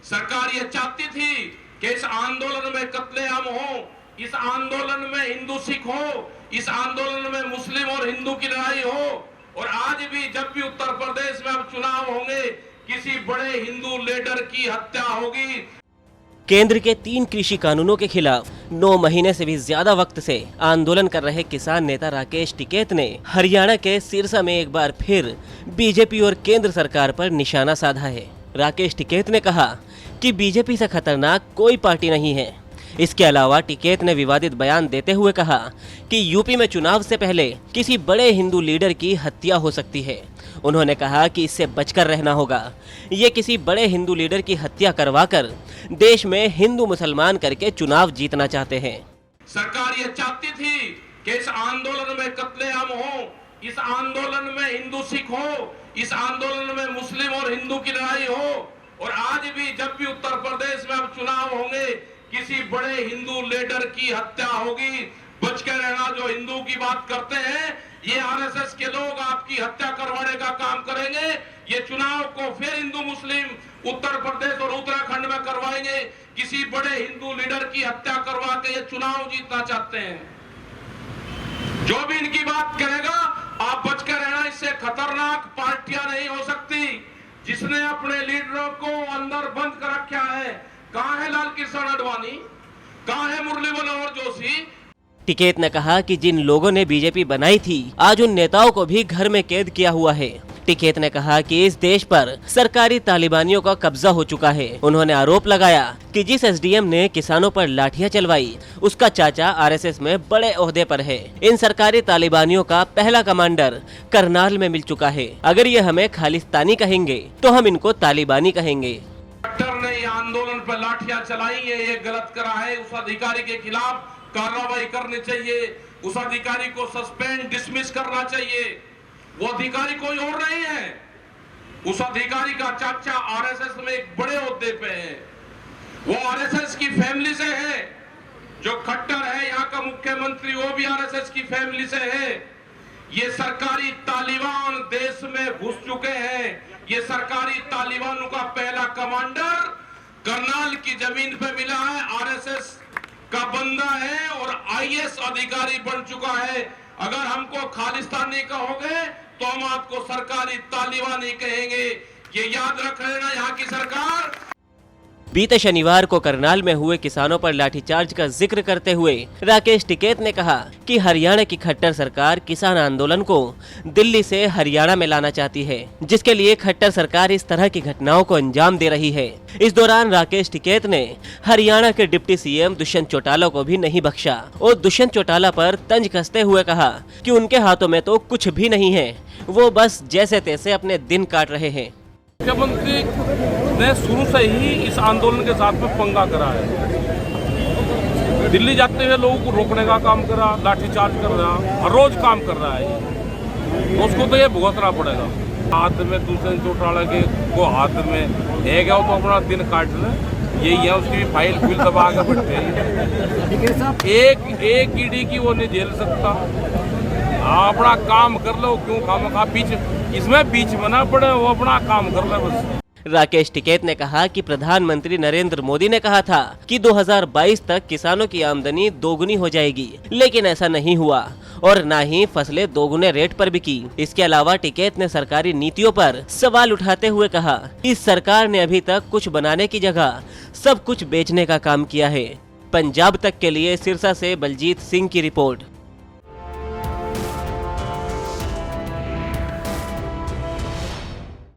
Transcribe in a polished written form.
सरकार ये चाहती थी कि इस आंदोलन में कत्लेआम हो, इस आंदोलन में हिंदू सिख हो, इस आंदोलन में मुस्लिम और हिंदू की लड़ाई हो। और आज भी जब भी उत्तर प्रदेश में अब चुनाव होंगे, किसी बड़े हिंदू लीडर की हत्या होगी। केंद्र के 3 कृषि कानूनों के खिलाफ 9 महीने से भी ज्यादा वक्त से आंदोलन कर रहे किसान नेता राकेश टिकैत ने हरियाणा के सिरसा में एक बार फिर बीजेपी और केंद्र सरकार पर निशाना साधा है। राकेश टिकैत ने कहा कि बीजेपी से खतरनाक कोई पार्टी नहीं है। इसके अलावा टिकैत ने विवादित बयान देते हुए कहा कि यूपी में चुनाव से पहले किसी बड़े हिंदू लीडर की हत्या हो सकती है। उन्होंने कहा कि इससे बचकर रहना होगा। ये किसी बड़े हिंदू लीडर की हत्या करवाकर देश में हिंदू मुसलमान करके चुनाव जीतना चाहते हैं। सरकार ये चाहती थी कि इस आंदोलन में कत्लेआम हो, इस आंदोलन में हिंदू सिख हो, इस आंदोलन में मुस्लिम और हिंदू की लड़ाई हो। और आज भी जब भी उत्तर प्रदेश में अब चुनाव होंगे, किसी बड़े हिंदू लीडर की हत्या होगी। बच के रहना, जो हिंदू की बात करते हैं, ये आरएसएस के लोग आपकी हत्या करवाने का काम करेंगे। ये चुनाव को फिर हिंदू मुस्लिम उत्तर प्रदेश और उत्तराखंड में करवाएंगे। किसी बड़े हिंदू लीडर की हत्या करवा के ये चुनाव जीतना चाहते हैं। जो भी इनकी बात करेगा, आप बच के रहना, इससे खतरनाक पार्टियां नहीं हो सकती। जिसने अपने लीडरों को अंदर बंद कर रखा है, कहां है लाल कृष्ण आडवाणी, कहां है मुरली मनोहर जोशी। टिकैत ने कहा कि जिन लोगों ने बीजेपी बनाई थी, आज उन नेताओं को भी घर में कैद किया हुआ है। टिकैत ने कहा कि इस देश पर सरकारी तालिबानियों का कब्जा हो चुका है। उन्होंने आरोप लगाया कि जिस एसडीएम ने किसानों पर लाठियां चलवाई, उसका चाचा आरएसएस में बड़े ओहदे पर है। इन सरकारी तालिबानियों का पहला कमांडर करनाल में मिल चुका है। अगर ये हमें खालिस्तानी कहेंगे तो हम इनको तालिबानी कहेंगे। ने आंदोलन पर लाठियां चलाई है, ये गलत करा है। उस अधिकारी के खिलाफ कार्रवाई करनी चाहिए। उस अधिकारी को सस्पेंड, डिसमिस करना चाहिए। वो अधिकारी कोई और नहीं है। उस अधिकारी का चाचा आरएसएस में एक बड़े ओहदे पे है। वो आरएसएस की फैमिली से है। जो खट्टर है यहाँ का मुख्यमंत्री, वो भी आरएसएस की फैमिली से है। ये सरकारी तालिबान देश में घुस चुके हैं। ये सरकारी तालिबानों का पहला कमांडर करनाल की जमीन पे मिला है, आरएसएस का बंदा है और आईएएस अधिकारी बन चुका है। अगर हमको खालिस्तानी कहोगे तो हम आपको सरकारी तालिबानी कहेंगे। ये याद रख लेना यहाँ की सरकार। बीते शनिवार को करनाल में हुए किसानों पर लाठीचार्ज का जिक्र करते हुए राकेश टिकैत ने कहा कि हरियाणा की खट्टर सरकार किसान आंदोलन को दिल्ली से हरियाणा में लाना चाहती है, जिसके लिए खट्टर सरकार इस तरह की घटनाओं को अंजाम दे रही है। इस दौरान राकेश टिकैत ने हरियाणा के डिप्टी सीएम दुष्यंत चौटाला को भी नहीं बख्शा और दुष्यंत चौटाला पर तंज कसते हुए कहा कि उनके हाथों में तो कुछ भी नहीं है, वो बस जैसे तैसे अपने दिन काट रहे हैं। मुख्यमंत्री ने शुरू से ही इस आंदोलन के साथ में पंगा करा है। दिल्ली जाते हुए लोगों को रोकने का काम करा, लाठीचार्ज कर रहा, हर रोज काम कर रहा है। तो उसको तो ये भुगतना पड़ेगा। हाथ में दूसरे चौटाला के को हाथ में ले गया तो अपना दिन काट ले, यही है। उसकी भी फाइल फिल दबा के बैठे हैं। एक ईडी की वो नहीं झेल सकता। अपना काम कर लो, क्यों खामखा बीच इसमें बीच बना पड़े, वो अपना काम कर ले बस। राकेश टिकैत ने कहा कि प्रधानमंत्री नरेंद्र मोदी ने कहा था कि 2022 तक किसानों की आमदनी दोगुनी हो जाएगी, लेकिन ऐसा नहीं हुआ और न ही फसलें दोगुने रेट पर बिकी। इसके अलावा टिकैत ने सरकारी नीतियों पर सवाल उठाते हुए कहा कि सरकार ने अभी तक कुछ बनाने की जगह सब कुछ बेचने का काम किया है। पंजाब तक के लिए सिरसा से बलजीत सिंह की रिपोर्ट।